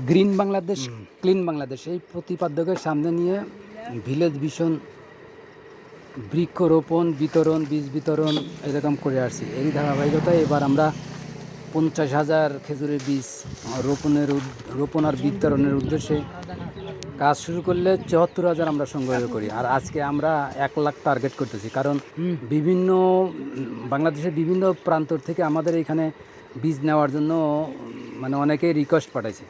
Green Bangladesh, clean Bangladesh এই প্রতিপাদ্যকে সামনে নিয়ে ভিলেজ ভিশন বৃক্ষরোপণ বিতরণ, বীজ বিতরণ এরকম করে আসছি। এই ধারাবাহিকতায় এবার আমরা 50,000 খেজুরের বীজ রোপণ আর বিতরণের উদ্দেশ্যে কাজ শুরু করলে 74,000 আমরা সংগ্রহ করি। আর আজকে আমরা 1 লাখ টার্গেট করতেছি, কারণ বিভিন্ন বাংলাদেশের বিভিন্ন প্রান্ত থেকে আমাদের এখানে বীজ নেওয়ার জন্য মানে অনেকেই রিকোয়েস্ট পাঠাইছে।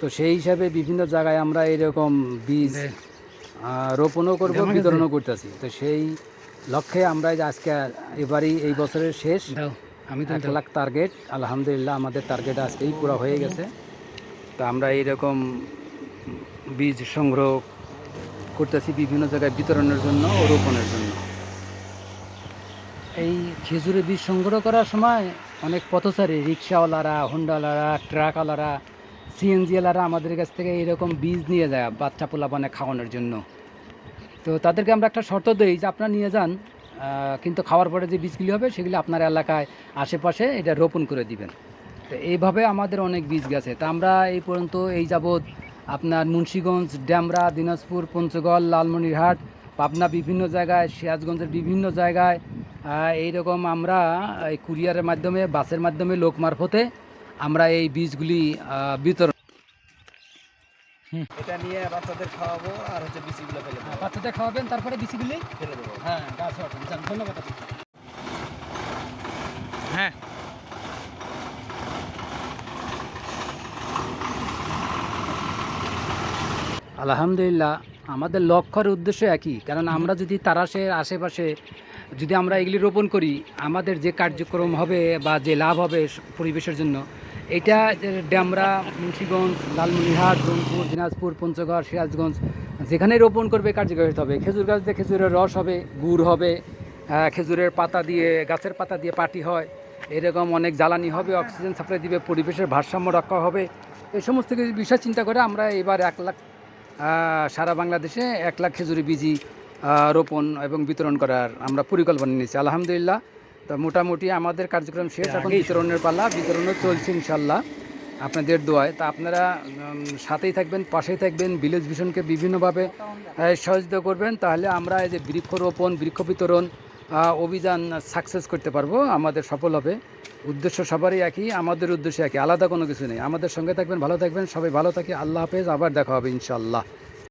তো সেই হিসাবে বিভিন্ন জায়গায় আমরা এরকম বীজ রোপণও করবো, বিতরণও করতেছি। তো সেই লক্ষ্যে আমরা আজকে এবারই এই বছরের শেষ 1 লাখ টার্গেট, আলহামদুলিল্লাহ আমাদের টার্গেট আজকেই পুরো হয়ে গেছে। তো আমরা এইরকম বীজ সংগ্রহ করতেছি বিভিন্ন জায়গায় বিতরণের জন্য ও রোপণের জন্য। এই খেজুরের বীজ সংগ্রহ করার সময় অনেক পথচারী, রিক্সাওয়ালারা, হোন্ডাওয়ালারা, ট্রাকওয়ালারা, সিএনজিওয়ালারা আমাদের কাছ থেকে এইরকম বীজ নিয়ে যায় বাচ্চা পোলাপানে খাওয়ানোর জন্য। তো তাদেরকে আমরা একটা শর্ত দিই যে আপনারা নিয়ে যান, কিন্তু খাওয়ার পরে যে বীজগুলি হবে সেগুলি আপনার এলাকায় আশেপাশে এটা রোপণ করে দিবেন। তো এইভাবে আমাদের অনেক বীজ গেছে। তা আমরা এই পর্যন্ত এই যাবৎ আপনার মুন্সিগঞ্জ, ড্যামরা, দিনাজপুর, পঞ্চগড়, লালমনিরহাট, পাবনা বিভিন্ন জায়গায়, সিরাজগঞ্জের বিভিন্ন জায়গায় এইরকম আমরা এই কুরিয়ারের মাধ্যমে, বাসের মাধ্যমে, লোক মারফতে আমরা এই বীজগুলি বিতরণ। এটা নিয়ে বাচ্চাদের খাওয়াবো আর হচ্ছে বিচিগুলো ফেলে দেবো। বাচ্চাদের খাওয়াবেন, তারপরে বিচিগুলি ফেলে দেবো। হ্যাঁ, গাছ হওয়ার ধন্যবাদ। হ্যাঁ, আলহামদুলিল্লাহ আমাদের লক্ষ্যের উদ্দেশ্য একই, কারণ আমরা যদি তারাশের আশেপাশে যদি আমরা এগুলি রোপণ করি, আমাদের যে কার্যক্রম হবে বা যে লাভ হবে পরিবেশের জন্য, এটা ড্যামরা, মুন্সিগঞ্জ, লালমনিরহাট, রংপুর, দিনাজপুর, পঞ্চগড়, সিরাজগঞ্জ যেখানে রোপণ করবে কার্যকারিতা হবে। খেজুর গাছ দিয়ে খেজুরের রস হবে, গুড় হবে, খেজুরের পাতা দিয়ে, গাছের পাতা দিয়ে পাটি হয়, এরকম অনেক জ্বালানি হবে, অক্সিজেন সাপ্লাই দিবে, পরিবেশের ভারসাম্য রক্ষা হবে। এই সমস্ত কিছু বিষয় চিন্তা করে আমরা এবার 1 লাখ সারা বাংলাদেশে 1 লাখ খেজুরি বীজি রোপণ এবং বিতরণ করার আমরা পরিকল্পনা নিয়েছি আলহামদুলিল্লাহ। তো মোটামুটি আমাদের কার্যক্রম শেষ, এখন বিতরণের পালা, বিতরণও চলছে ইনশাল্লাহ আপনাদের দোয়ায়। তা আপনারা সাথেই থাকবেন, পাশেই থাকবেন, ভিলেজ ভিশনকে বিভিন্নভাবে সহযোগিতা করবেন, তাহলে আমরা এই যে বৃক্ষরোপণ, বৃক্ষ বিতরণ অভিযান সাকসেস করতে পারবো, আমাদের সফল হবে। উদ্দেশ্য সবারই একই, আমাদের উদ্দেশ্য একই, আলাদা কোনো কিছু নেই। আমাদের সঙ্গে থাকবেন, ভালো থাকবেন, সবাই ভালো থাকি। আল্লাহ হাফেজ, আবার দেখা হবে ইনশাআল্লাহ।